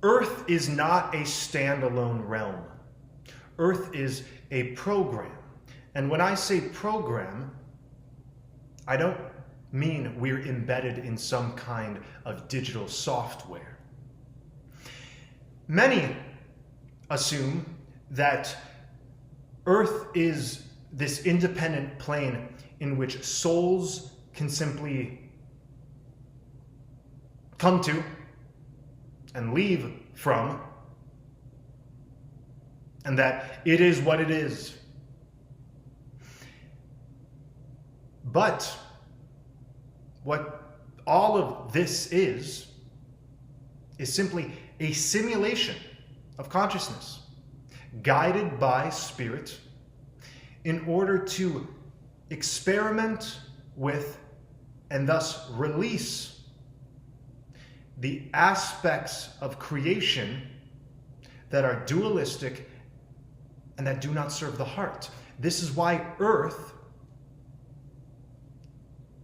Earth is not a standalone realm. Earth is a program. And when I say program, I don't mean we're embedded in some kind of digital software. Many assume that Earth is this independent plane in which souls can simply come to and leave from, and that it is what it is. But what all of this is simply a simulation of consciousness, guided by spirit, in order to experiment with and thus release the aspects of creation that are dualistic and that do not serve the heart. This is why Earth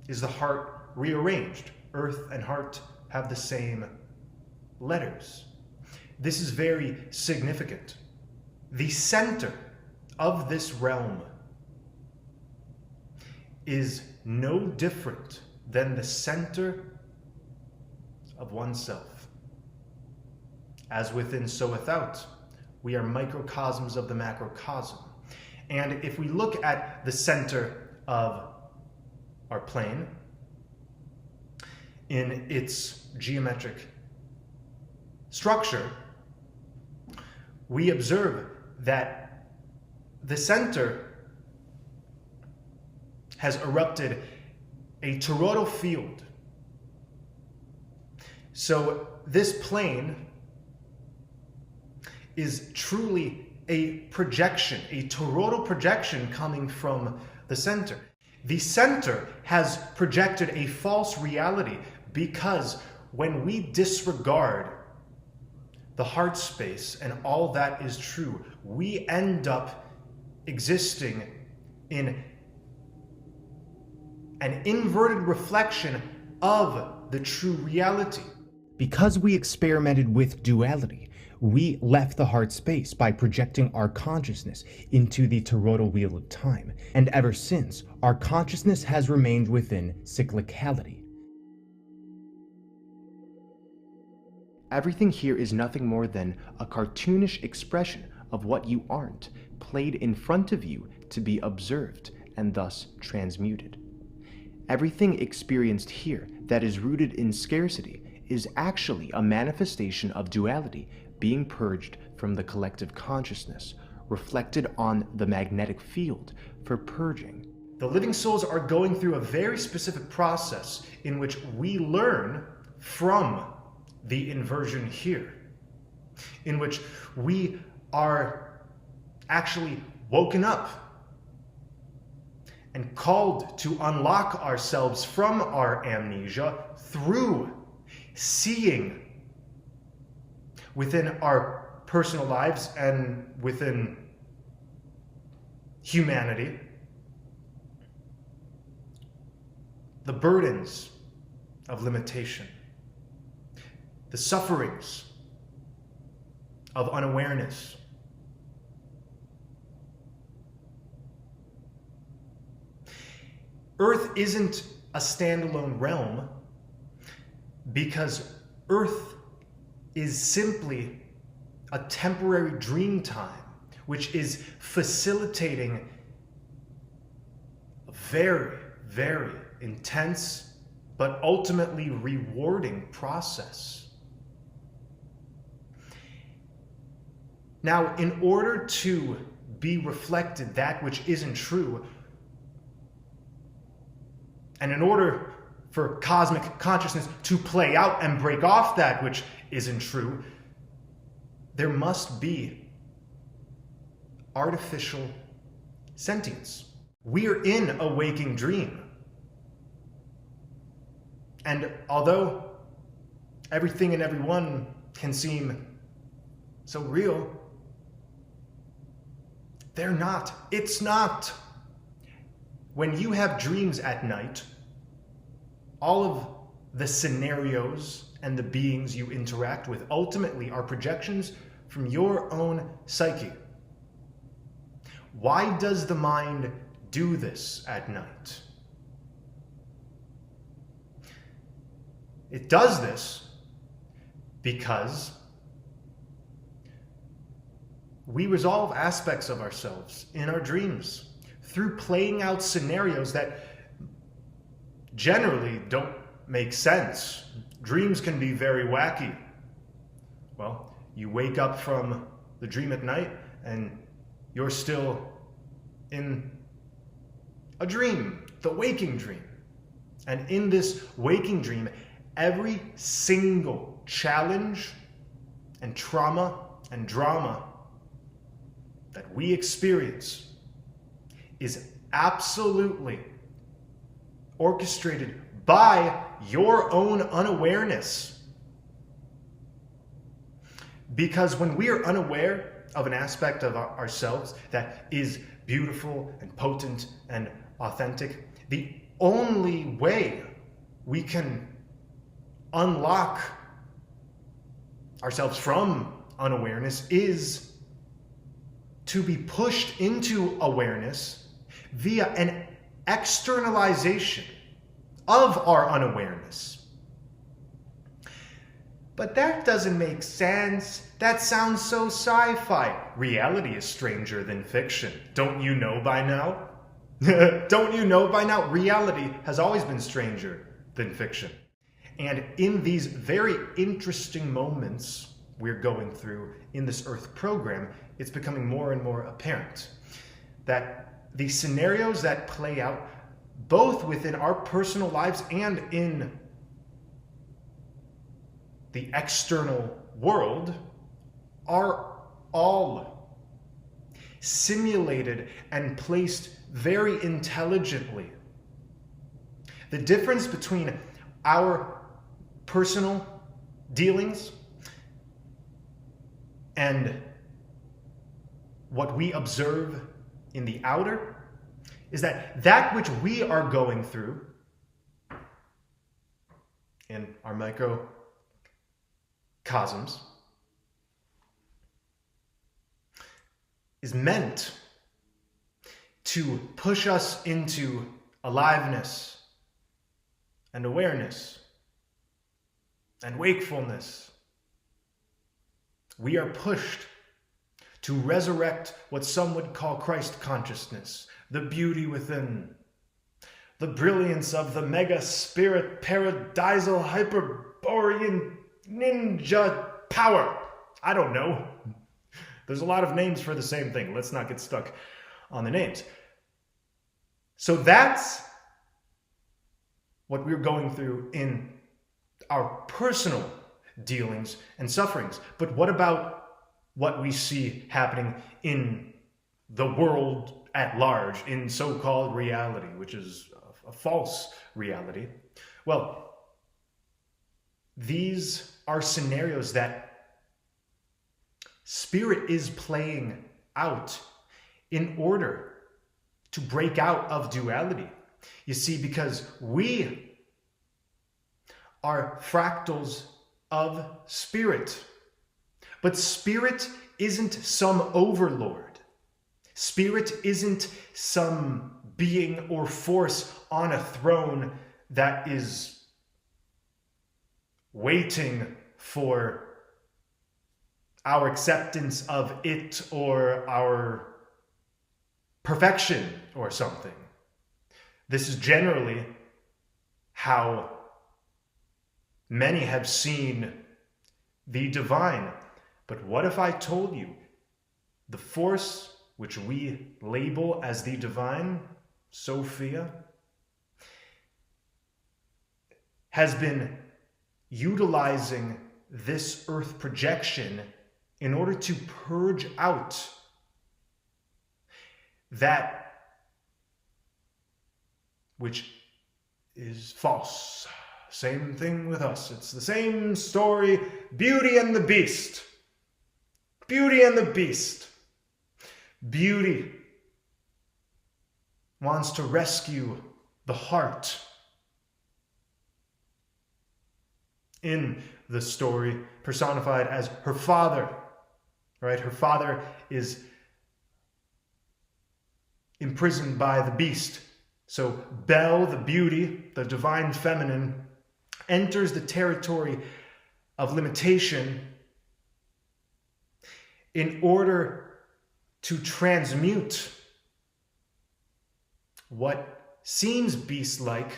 is the heart rearranged. Earth and heart have the same letters. This is very significant. The center of this realm is no different than the center of oneself. As within, so without. We are microcosms of the macrocosm. And if we look at the center of our plane in its geometric structure, we observe that the center has erupted a toroidal field. So this plane is truly a projection, a toroidal projection coming from the center. The center has projected a false reality because when we disregard the heart space and all that is true, we end up existing in an inverted reflection of the true reality. Because we experimented with duality, we left the heart space by projecting our consciousness into the toroidal wheel of time, and ever since, our consciousness has remained within cyclicality. Everything here is nothing more than a cartoonish expression of what you aren't, played in front of you to be observed and thus transmuted. Everything experienced here that is rooted in scarcity is actually a manifestation of duality being purged from the collective consciousness, reflected on the magnetic field for purging. The living souls are going through a very specific process in which we learn from the inversion here, in which we are actually woken up and called to unlock ourselves from our amnesia through seeing within our personal lives and within humanity the burdens of limitation, the sufferings of unawareness. Earth isn't a standalone realm because Earth is simply a temporary dream time, which is facilitating a very, very intense but ultimately rewarding process. Now, in order to be reflected that which isn't true, and in order for cosmic consciousness to play out and break off that which isn't true, there must be artificial sentience. We're in a waking dream. And although everything and everyone can seem so real, they're not. It's not. When you have dreams at night, all of the scenarios and the beings you interact with ultimately are projections from your own psyche. Why does the mind do this at night? It does this because we resolve aspects of ourselves in our dreams through playing out scenarios that generally don't make sense. Dreams can be very wacky. Well, you wake up from the dream at night and you're still in a dream, the waking dream. And in this waking dream, every single challenge and trauma and drama that we experience is absolutely orchestrated by your own unawareness. Because when we are unaware of an aspect of ourselves that is beautiful and potent and authentic, the only way we can unlock ourselves from unawareness is to be pushed into awareness via an externalization of our unawareness. But that doesn't make sense. That sounds so sci-fi. Reality is stranger than fiction. Don't you know by now? Don't you know by now? Reality has always been stranger than fiction. And in these very interesting moments we're going through in this Earth program, it's becoming more and more apparent that the scenarios that play out both within our personal lives and in the external world are all simulated and placed very intelligently. The difference between our personal dealings and what we observe in the outer is that which we are going through in our microcosms is meant to push us into aliveness and awareness and wakefulness. We are pushed to resurrect what some would call Christ consciousness, the beauty within, the brilliance of the mega spirit paradisal hyperborean ninja power. I don't know. There's a lot of names for the same thing. Let's not get stuck on the names. So that's what we're going through in our personal dealings and sufferings. But what about what we see happening in the world at large, in so-called reality, which is a false reality? Well, these are scenarios that Spirit is playing out in order to break out of duality. You see, because we are fractals of Spirit. But Spirit isn't some overlord. Spirit isn't some being or force on a throne that is waiting for our acceptance of it or our perfection or something. This is generally how many have seen the divine. But what if I told you the force which we label as the divine, Sophia, has been utilizing this earth projection in order to purge out that which is false. Same thing with us. It's the same story. Beauty and the Beast. Beauty and the Beast. Beauty wants to rescue the heart in the story personified as her father, right? Her father is imprisoned by the beast. So Bel, the beauty, the divine feminine, enters the territory of limitation in order to transmute what seems beast-like,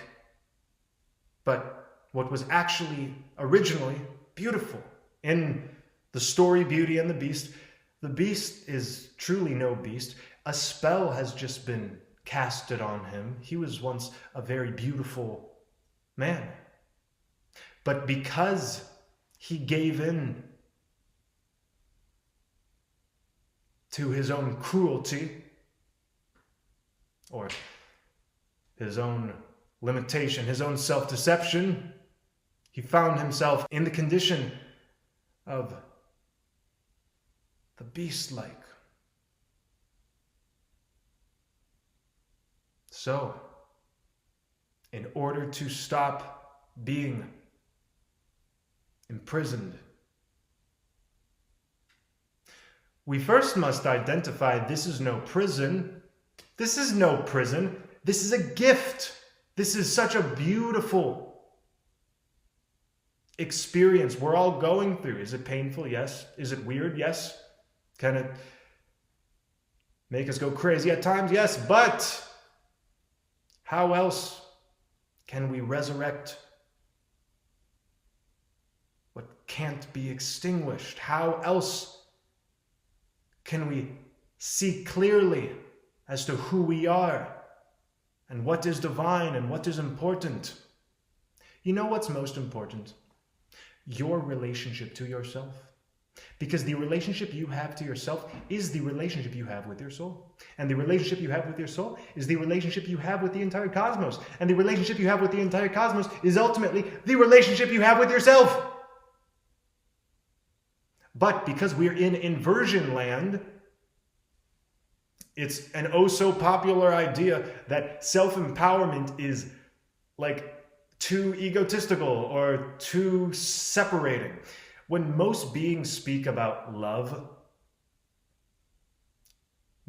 but what was actually originally beautiful. In the story Beauty and the beast is truly no beast. A spell has just been casted on him. He was once a very beautiful man. But because he gave in to his own cruelty, or his own limitation, his own self-deception, he found himself in the condition of the beast-like. So, in order to stop being imprisoned, we first must identify this is no prison. This is no prison. This is a gift. This is such a beautiful experience we're all going through. Is it painful? Yes. Is it weird? Yes. Can it make us go crazy at times? Yes. But how else can we resurrect what can't be extinguished? How else can we see clearly as to who we are and what is divine and what is important? You know what's most important? Your relationship to yourself. Because the relationship you have to yourself is the relationship you have with your soul. And the relationship you have with your soul is the relationship you have with the entire cosmos. And the relationship you have with the entire cosmos is ultimately the relationship you have with yourself. But because we're in inversion land, it's an oh so popular idea that self-empowerment is like too egotistical or too separating. When most beings speak about love,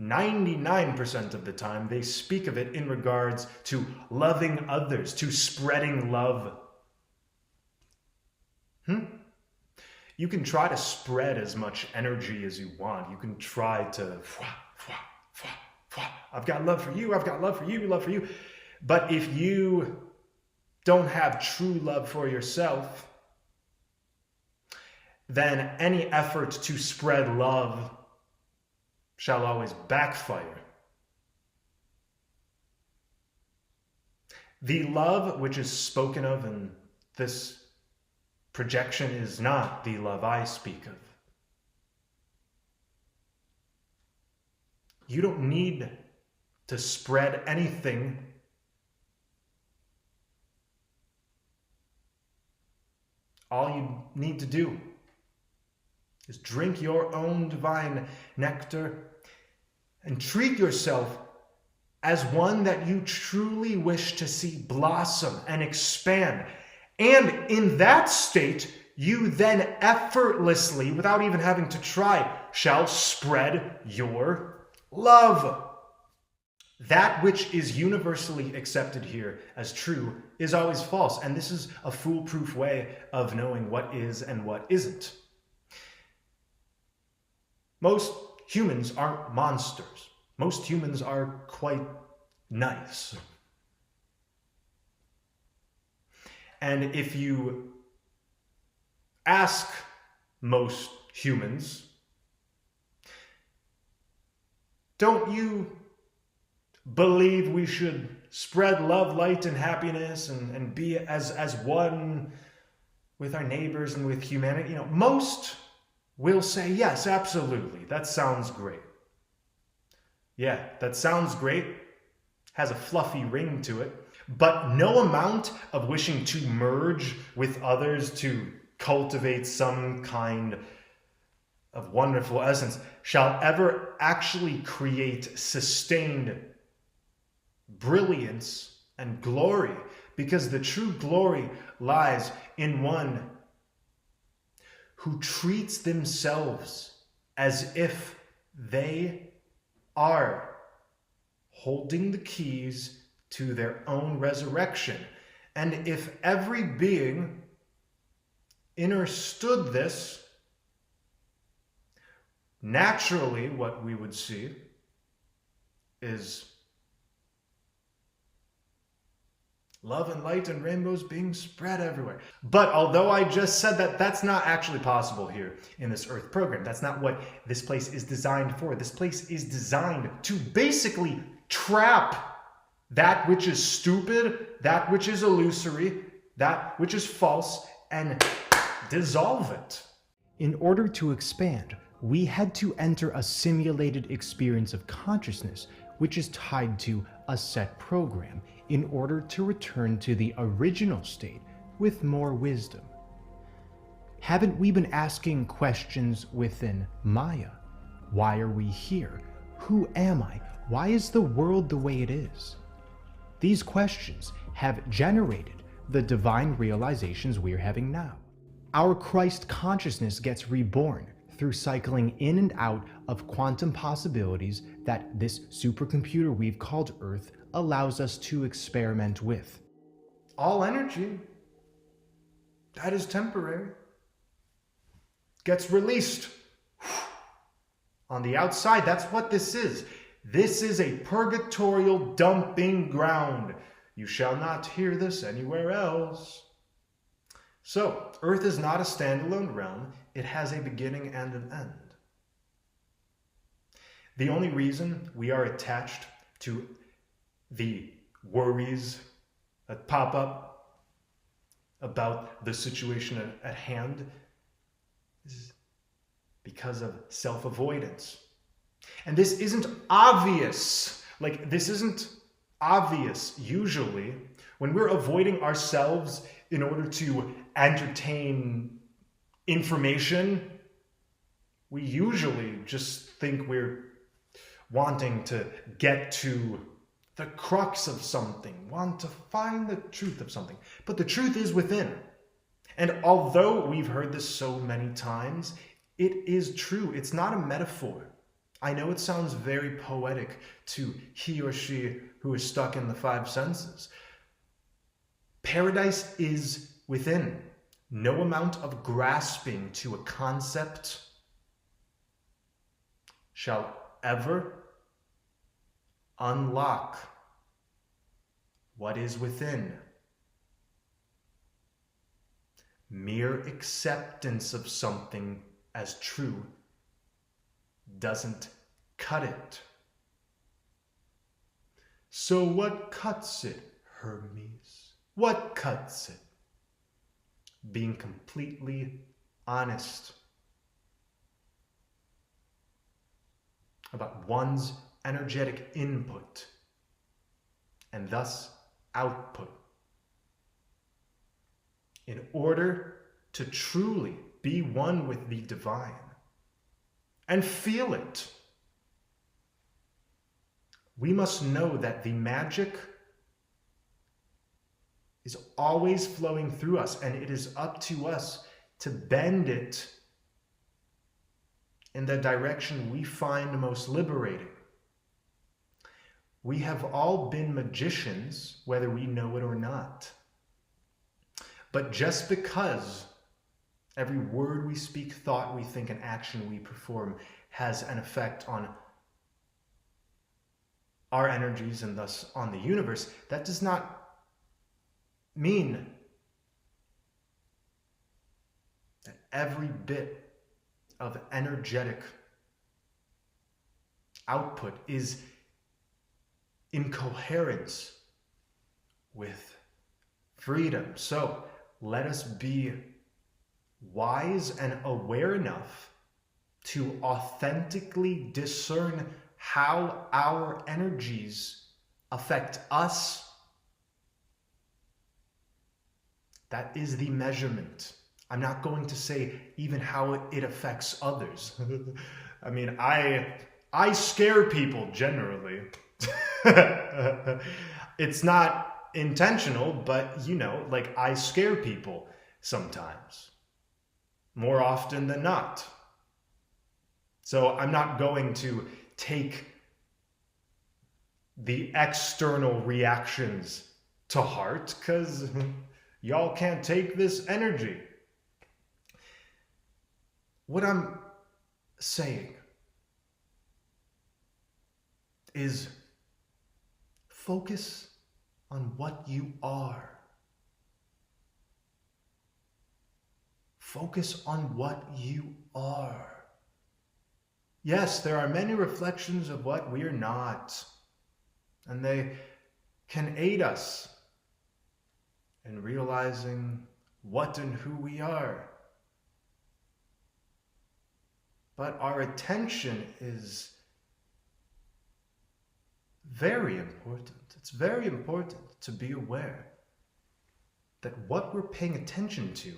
99% of the time they speak of it in regards to loving others, to spreading love. You can try to spread as much energy as you want. You can try to, I've got love for you, I've got love for you, love for you. But if you don't have true love for yourself, then any effort to spread love shall always backfire. The love which is spoken of in this projection is not the love I speak of. You don't need to spread anything. All you need to do is drink your own divine nectar and treat yourself as one that you truly wish to see blossom and expand. And in that state, you then effortlessly, without even having to try, shall spread your love. That which is universally accepted here as true is always false. And this is a foolproof way of knowing what is and what isn't. Most humans aren't monsters. Most humans are quite nice. And if you ask most humans, don't you believe we should spread love, light, and happiness and be as one with our neighbors and with humanity? You know, most will say, yes, absolutely. That sounds great. Yeah, that sounds great. Has a fluffy ring to it. But no amount of wishing to merge with others to cultivate some kind of wonderful essence shall ever actually create sustained brilliance and glory. Because the true glory lies in one who treats themselves as if they are holding the keys to their own resurrection. And if every being understood this, naturally what we would see is love and light and rainbows being spread everywhere. But although I just said that, that's not actually possible here in this Earth program. That's not what this place is designed for. This place is designed to basically trap that which is stupid, that which is illusory, that which is false, and dissolve it. In order to expand, we had to enter a simulated experience of consciousness, which is tied to a set program, in order to return to the original state with more wisdom. Haven't we been asking questions within Maya? Why are we here? Who am I? Why is the world the way it is? These questions have generated the divine realizations we're having now. Our Christ consciousness gets reborn through cycling in and out of quantum possibilities that this supercomputer we've called Earth allows us to experiment with. All energy that is temporary gets released on the outside. That's what this is. This is a purgatorial dumping ground. You shall not hear this anywhere else. So, Earth is not a standalone realm. It has a beginning and an end. The only reason we are attached to the worries that pop up about the situation at hand is because of self-avoidance. And this isn't obvious. This isn't obvious usually when we're avoiding ourselves in order to entertain information. We usually just think we're wanting to get to the crux of something, want to find the truth of something. But the truth is within. And although we've heard this so many times, it is true. It's not a metaphor. I know it sounds very poetic to he or she who is stuck in the five senses. Paradise is within. No amount of grasping to a concept shall ever unlock what is within. Mere acceptance of something as true doesn't cut it. So what cuts it, Hermes? What cuts it? Being completely honest about one's energetic input and thus output. In order to truly be one with the divine and feel it, we must know that the magic is always flowing through us, and it is up to us to bend it in the direction we find most liberating. We have all been magicians, whether we know it or not. But just because every word we speak, thought we think, and action we perform has an effect on our energies and thus on the universe, that does not mean that every bit of energetic output is in coherence with freedom. So let us be wise and aware enough to authentically discern how our energies affect us. That is the measurement. I'm not going to say even how it affects others. I mean, I scare people generally. It's not intentional, but I scare people sometimes. more often than not. So I'm not going to take the external reactions to heart, because y'all can't take this energy. What I'm saying is focus on what you are. Focus on what you are. Yes, there are many reflections of what we are not, and they can aid us in realizing what and who we are. But our attention is very important. It's very important to be aware that what we're paying attention to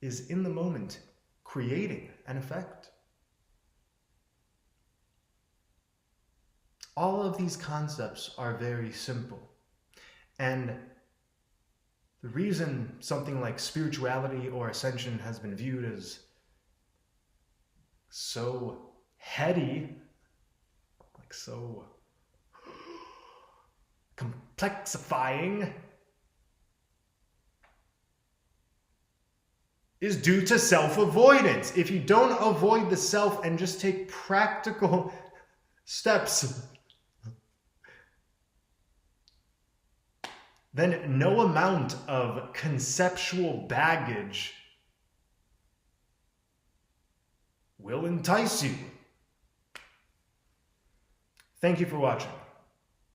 is in the moment creating an effect. All of these concepts are very simple. And the reason something like spirituality or ascension has been viewed as so heady, like so complexifying, is due to self-avoidance. If you don't avoid the self and just take practical steps, then no amount of conceptual baggage will entice you. Thank you for watching.